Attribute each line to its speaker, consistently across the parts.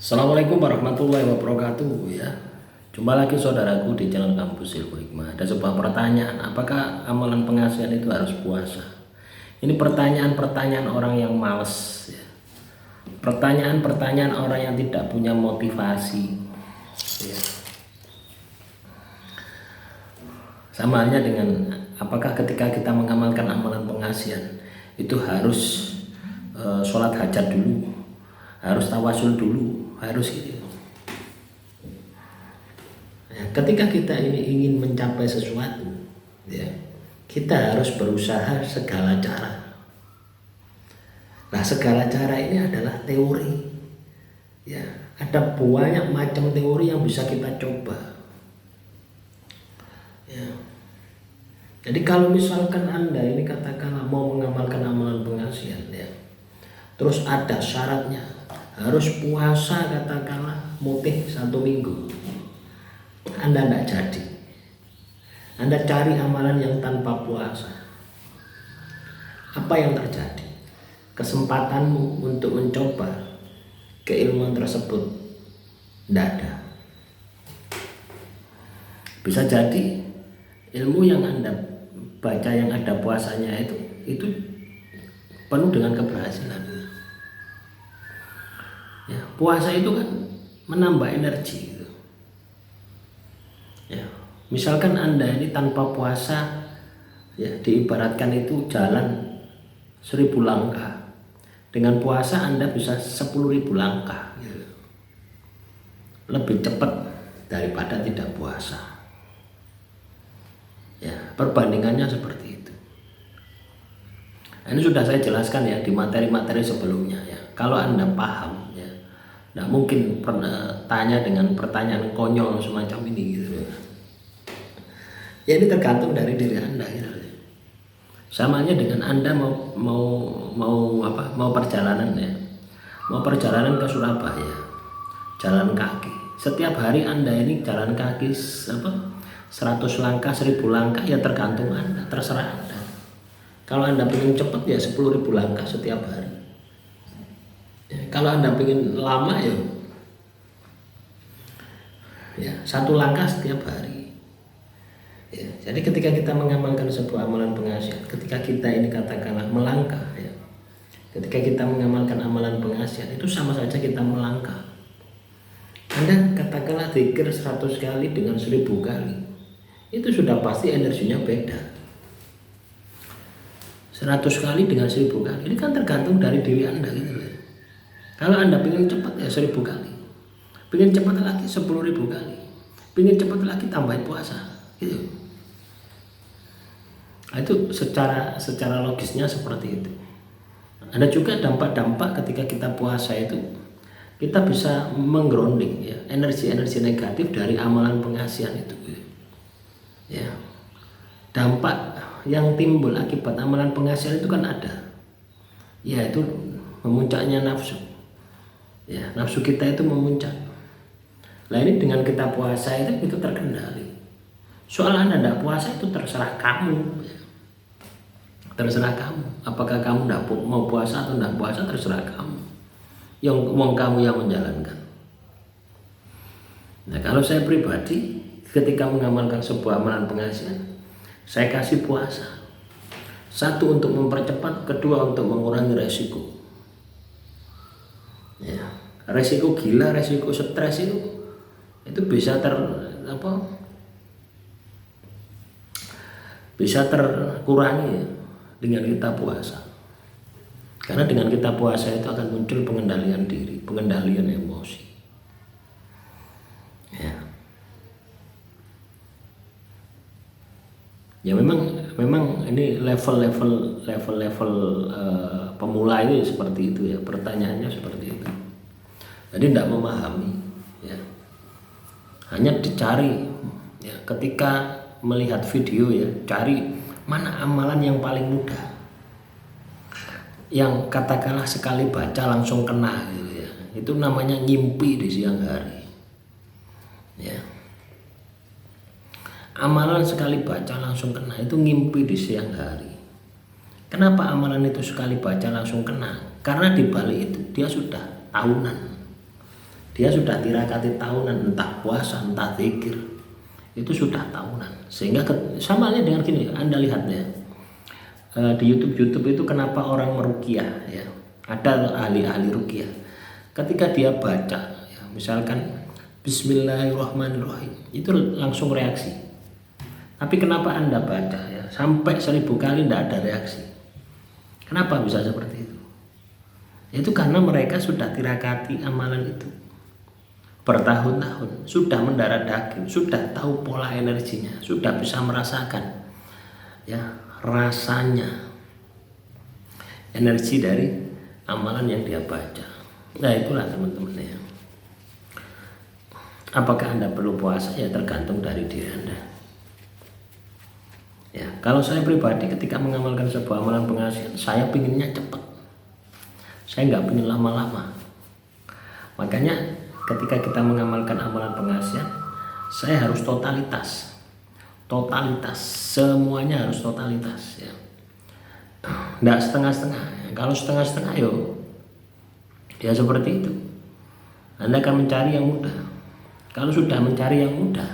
Speaker 1: Assalamualaikum warahmatullahi wabarakatuh ya. Jumpa lagi saudaraku di channel Kampus Ilmu Hikmah. Ada sebuah pertanyaan, apakah amalan pengasihan itu harus puasa? Ini pertanyaan-pertanyaan orang yang males ya. Pertanyaan-pertanyaan orang yang tidak punya motivasi ya. Sama halnya dengan apakah ketika kita mengamalkan amalan pengasihan itu harus sholat hajat dulu, harus tawasul dulu, harus gitu. Ya, ketika kita ini ingin mencapai sesuatu, ya, kita harus berusaha segala cara. Nah, segala cara ini adalah teori. Ya, ada banyak macam teori yang bisa kita coba. Ya. Jadi kalau misalkan Anda ini katakanlah mau mengamalkan amalan pengasihan, ya, terus ada syaratnya, harus puasa katakanlah mutih 1 minggu, Anda tidak jadi. Anda cari amalan yang tanpa puasa, apa yang terjadi? Kesempatanmu untuk mencoba keilmuan tersebut tidak ada. Bisa jadi ilmu yang Anda baca yang ada puasanya itu penuh dengan keberhasilan. Ya, puasa itu kan menambah energi gitu. Ya, misalkan Anda ini tanpa puasa, ya diibaratkan itu jalan 1000 langkah. Dengan puasa Anda bisa 10.000 langkah gitu. Lebih cepat daripada tidak puasa. Ya, perbandingannya seperti itu. Ini sudah saya jelaskan ya di materi-materi sebelumnya ya. Kalau Anda paham ya, tidak mungkin pernah tanya dengan pertanyaan konyol semacam ini gitu. Ya ini tergantung dari diri Anda gitu. Samanya dengan Anda mau perjalanan ya. Mau perjalanan ke Surabaya. Jalan kaki. Setiap hari Anda ini jalan kaki 100 langkah, 1000 langkah, ya tergantung Anda, terserah Anda. Kalau Anda ingin cepat ya 10.000 langkah setiap hari. Ya, kalau Anda ingin lama ya 1 langkah setiap hari. Ya, jadi ketika kita mengamalkan sebuah amalan pengasihan, ketika kita ini katakanlah melangkah ya. Ketika kita mengamalkan amalan pengasihan itu sama saja kita melangkah. Anda katakanlah zikir 100 kali dengan 1000 kali. Itu sudah pasti energinya beda. 100 kali dengan 1000 kali. Ini kan tergantung dari diri Anda gitu loh. Kalau Anda ingin cepat ya 1000 kali. Ingin cepat lagi 10.000 kali. Ingin cepat lagi tambahin puasa gitu. Nah, itu secara logisnya seperti itu. Ada juga dampak-dampak ketika kita puasa itu kita bisa menggrounding ya, energi-energi negatif dari amalan pengasihan itu. Ya, dampak yang timbul akibat amalan pengasihan itu kan ada, yaitu memuncaknya nafsu. Ya, nafsu kita itu memuncak. Nah ini dengan kita puasa itu terkendali. Soal Anda tidak puasa itu terserah kamu. Ya. Terserah kamu. Apakah kamu tidak mau puasa atau tidak puasa terserah kamu. Yang kamu yang menjalankan. Nah kalau saya pribadi, ketika mengamalkan sebuah amalan pengasihan, saya kasih puasa. 1 untuk mempercepat, 2 untuk mengurangi resiko. Ya, resiko gila, resiko stres itu bisa terkurangi ya, dengan kita puasa. Karena dengan kita puasa itu akan muncul pengendalian diri, pengendalian emosi. Ya. Ya memang ini level pemula itu seperti itu ya, pertanyaannya seperti itu. Jadi tidak memahami ya. Hanya dicari ya, ketika melihat video ya, cari mana amalan yang paling mudah. Yang katakanlah sekali baca langsung kena gitu ya. Itu namanya ngimpi di siang hari. Ya. Amalan sekali baca langsung kena itu ngimpi di siang hari. Kenapa amalan itu sekali baca langsung kena? Karena di balik itu dia sudah tahunan. dia sudah tirakati tahunan, entah puasa entah zikir, itu sudah tahunan. Sehingga sama halnya dengan gini, Anda lihat ya, di YouTube itu kenapa orang meruqyah ya, ada ahli-ahli ruqyah, ketika dia baca ya, misalkan Bismillahirrahmanirrahim, itu langsung reaksi. Tapi kenapa Anda baca ya sampai 1000 kali tidak ada reaksi? Kenapa bisa seperti itu? Itu karena mereka sudah tirakati amalan itu bertahun-tahun, sudah mendarah daging, sudah tahu pola energinya, sudah bisa merasakan ya rasanya energi dari amalan yang dia baca. Nah itulah teman-teman ya. Apakah Anda perlu puasa? Ya tergantung dari diri Anda. Ya, kalau saya pribadi ketika mengamalkan sebuah amalan pengasihan, saya pinginnya cepat. Saya nggak pengen lama-lama. Makanya ketika kita mengamalkan amalan pengasihan, saya harus totalitas, semuanya harus totalitas ya. Nggak setengah-setengah. Kalau setengah-setengah ya seperti itu. Anda akan mencari yang mudah. Kalau sudah mencari yang mudah,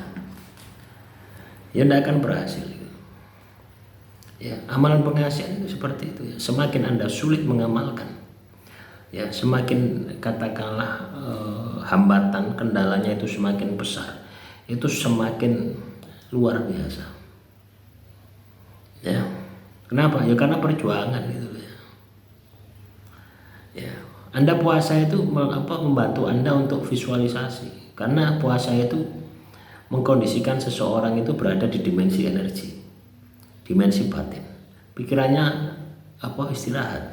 Speaker 1: ya tidak akan berhasil. Ya, amalan pengasihan itu seperti itu ya. Semakin Anda sulit mengamalkan, ya semakin katakanlah hambatan kendalanya itu semakin besar, itu semakin luar biasa. Ya, kenapa? Ya karena perjuangan gitu ya. Ya, Anda puasa itu membantu Anda untuk visualisasi, karena puasa itu mengkondisikan seseorang itu berada di dimensi energi, dimensi batin, pikirannya istirahat.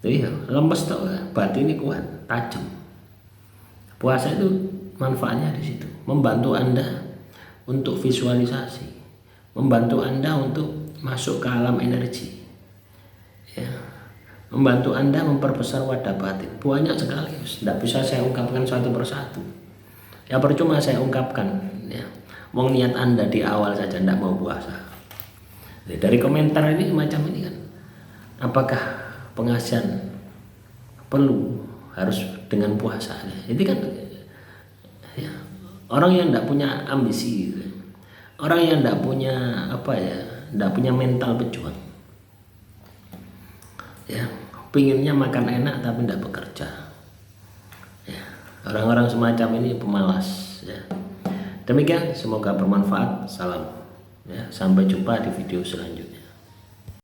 Speaker 1: Jadi lemes tau, batin ini kuat, tajam. Puasa itu manfaatnya di situ, membantu Anda untuk visualisasi, membantu Anda untuk masuk ke alam energi, ya, membantu Anda memperbesar wadah batin. Banyak sekali, tidak bisa saya ungkapkan satu persatu. Ya percuma saya ungkapkan, ya. Mau niat Anda di awal saja tidak mau puasa. Jadi, dari komentar ini macam ini kan, apakah pengasihan perlu harus dengan puasa? Jadi kan ya, orang yang tidak punya ambisi, orang yang tidak punya tidak punya mental pejuang, ya pinginnya makan enak tapi tidak bekerja. Ya, orang-orang semacam ini pemalas. Ya. Demikian, semoga bermanfaat. Salam. Ya, sampai jumpa di video selanjutnya.